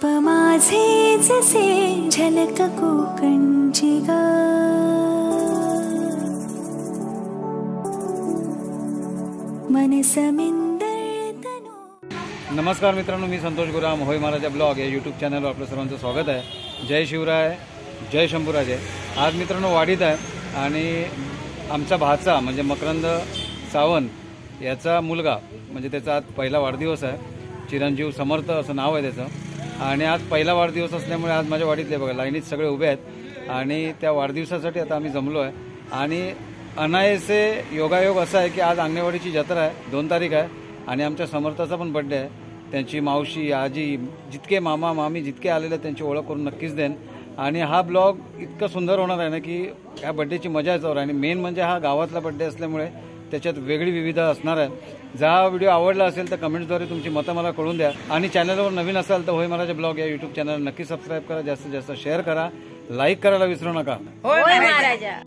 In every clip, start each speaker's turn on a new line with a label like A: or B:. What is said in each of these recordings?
A: रूप माझे जसे झलक कोकणची ग, मन समिंदर तनु.
B: नमस्कार मित्रांनो, मी संतोष गुराम, होय महाराजा ब्लॉग या यूट्यूब चॅनलवर आपलं सर्वांचं स्वागत आहे. जय शिवराय, जय शंभूराजे. आज मित्रांनो वाडीत आहे आणि आमचा भाचा म्हणजे मकरंद सावंत याचा मुलगा म्हणजे त्याचा आज पहिला वाढदिवस आहे. चिरंजीव समर्थ असं नाव आहे त्याचं. आणि आज पहिला वाढदिवस असल्यामुळे आज माझ्या वाडीतले बघा लाईनीत सगळे उभे आहेत आणि त्या वाढदिवसासाठी आता आम्ही जमलो आहे. आणि अनायसे योगायोग असा आहे की आज अंगणेवाडीची जत्रा आहे, 2 तारीख आहे आणि आमच्या समर्थाचा पण बड्डे आहे. त्यांची मावशी, आजी, जितके मामा मामी जितके आलेले त्यांची ओळख करून नक्कीच देईन. आणि हा ब्लॉग इतका सुंदर होणार आहे ना की ह्या बड्डेची मजा येणार. आणि मेन म्हणजे हा गावातला बड्डे असल्यामुळे त्याच्यात वेगळी विविधता असणार आहे. जर हा व्हिडिओ आवडला असेल तर कमेंट्सद्वारे तुमची मतं मला कळून द्या. आणि चॅनलवर नवीन असाल तर होय महाराजा ब्लॉग या यूट्यूब चॅनल नक्की सबस्क्राईब करा, जास्तीत जास्त शेअर करा, लाईक करायला विसरू नका.
C: होय महाराजा.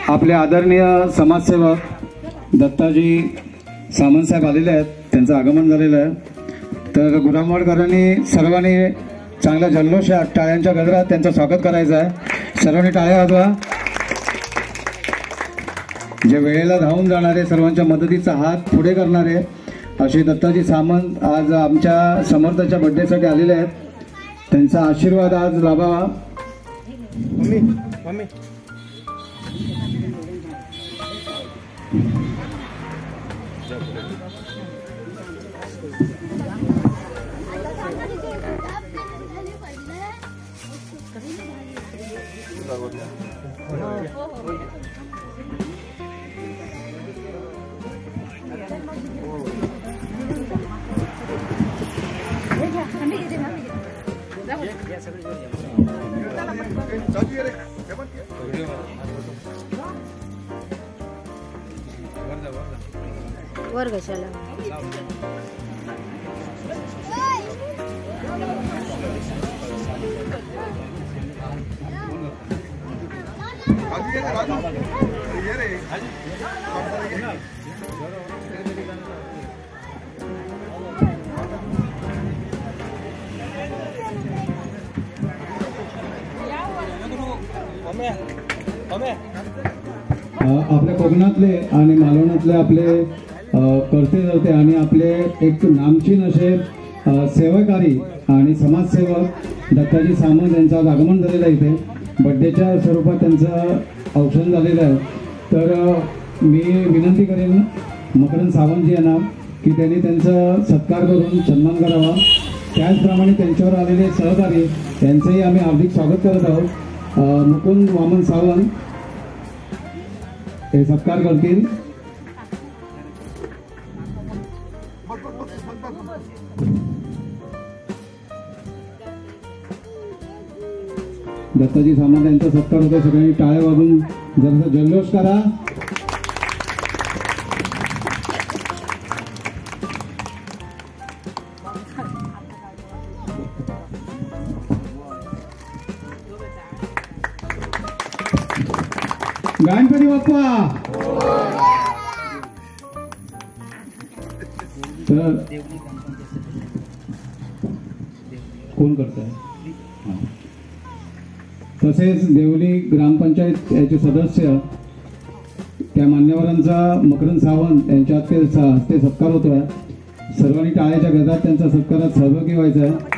B: आपले आदरणीय समाजसेवक दत्ताजी सामंत साहेब आलेले आहेत, त्यांचं आगमन झालेलं आहे। तर गुरामवाडकरांनी सर्वांनी चांगल्या जल्लोषात टाळ्यांच्या गजरात त्यांचं स्वागत करायचं आहे। सर्वांनी टाळ्या वाजवा। जे वेळेला धावून जाणारे, सर्वांच्या मदतीचा हात पुढे करणारे असे दत्ताजी सामंत आज आमच्या समर्थाच्या बर्थडेसाठी आलेले आहेत। त्यांचा आशीर्वाद आज लाभावा।
C: वर कशाला
B: आपल्या कोकणातले आणि मालवणातले आपले करते धरते आणि आपले एक नामचीन असे सेवाकारी आणि समाजसेवक दत्ताजी सामंत यांचं आज आगमन झालेलं आहे। इथे बड्डेच्या स्वरूपात त्यांचं औक्षण झालेलं आहे। तर मी विनंती करेन मकरंद सावंतजी यांना की त्यांनी त्यांचा सत्कार करून सन्मान करावा। त्याचप्रमाणे त्यांच्यावर आलेले सहकारी यांचंही आम्ही हार्दिक स्वागत करत आहोत। मुकुंद वामन सावंत हे सत्कार करतील। दत्ताजी सामंत यांचा सत्कार होतो। सगळ्यांनी टाळ्या वाजून जरा जल्लोष करा। गणपती बाप्पा। तर कोण करताय? तसेच देवली ग्रामपंचायत याचे सदस्य त्या मान्यवरांचा मकरंद सावंत यांच्या हस्ते सत्कार होतोय। सर्वांनी टाळ्याच्या गजरात त्यांचा सत्कारात सहभागी व्हायचा आहे।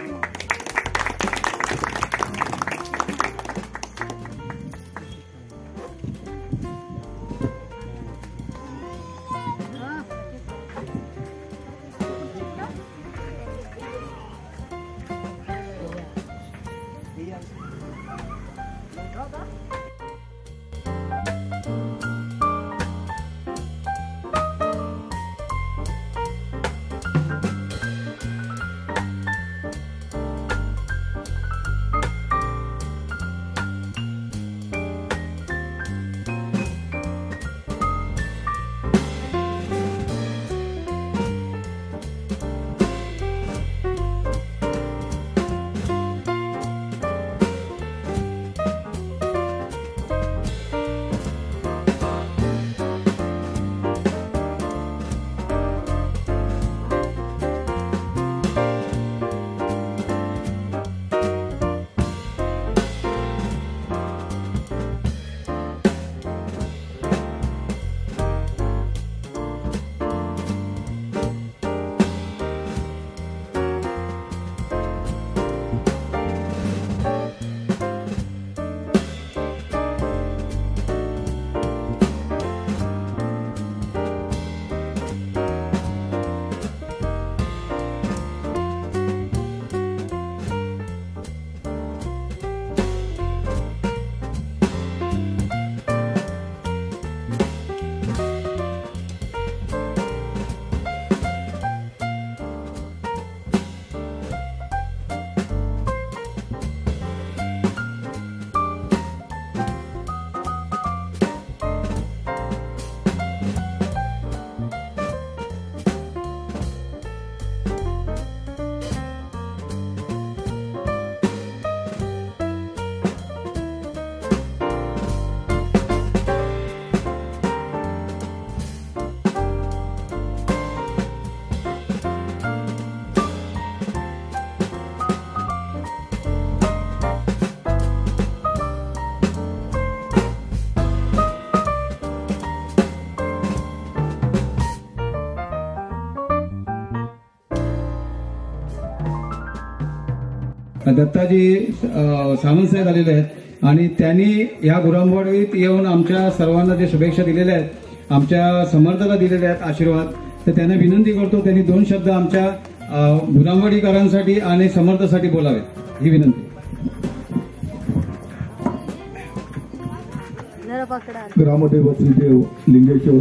B: दत्ताजी सावंत साहेब आलेले आहेत आणि त्यांनी या गुरांवाडीत येऊन आमच्या सर्वांना जे शुभेच्छा दिलेल्या आहेत, आमच्या समर्थाला दिलेले आहेत आशीर्वाद, तर त्यांना विनंती करतो त्यांनी 2 शब्द आमच्या गुरांवाडीकरांसाठी आणि समर्थासाठी बोलावेत ही विनंती.
D: ग्रामदेव श्रीदेव लिंगेश्वर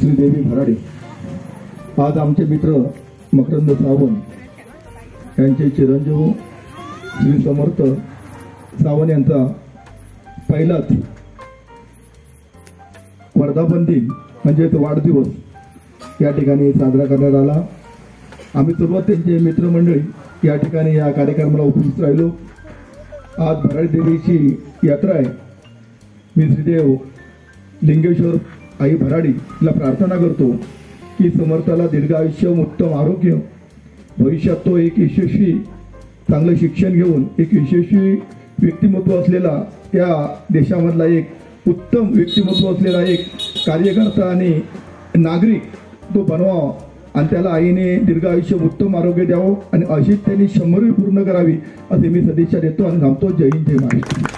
D: श्रीदेवी भराडे. आज आमचे मित्र मकरंद सावंत यांचे चिरंजीव श्री समर्थ सावंत यांचा पहिलाच वर्धापन दिन म्हणजेच वाढदिवस या ठिकाणी साजरा करण्यात आला. आम्ही सर्व त्यांचे मित्रमंडळी या ठिकाणी या कार्यक्रमाला उपस्थित राहिलो. आज भराडी देवीची यात्रा आहे. मी श्रीदेव लिंगेश्वर आई भराडीला प्रार्थना करतो की समर्थाला दीर्घ आयुष्य, उत्तम आरोग्य, भविष्यात तो एक यशस्वी चांगलं शिक्षण घेऊन एक यशस्वी व्यक्तिमत्व असलेला, या देशामधला एक उत्तम व्यक्तिमत्व असलेला एक कार्यकर्ता आणि नागरिक तो बनवावा आणि त्याला आईने दीर्घ आयुष्य, उत्तम आरोग्य द्यावं आणि अशीच त्यांनी 100वी पूर्ण करावी असे मी सदिच्छा देतो आणि थांबतो. जय हिंद, जय महाराष्ट्र.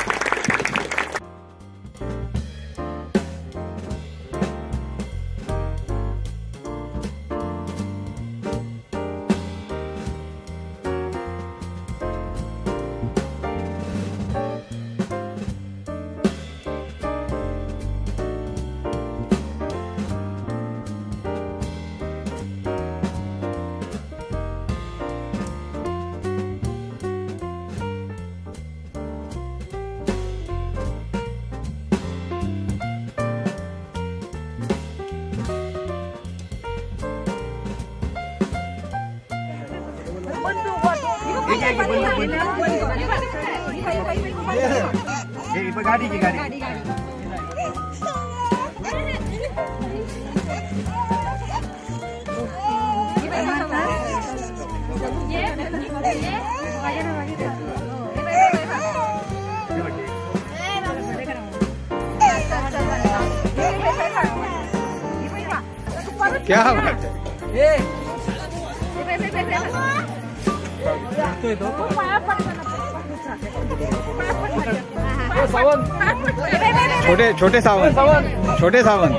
B: क्या बात है. छोटे सावंत.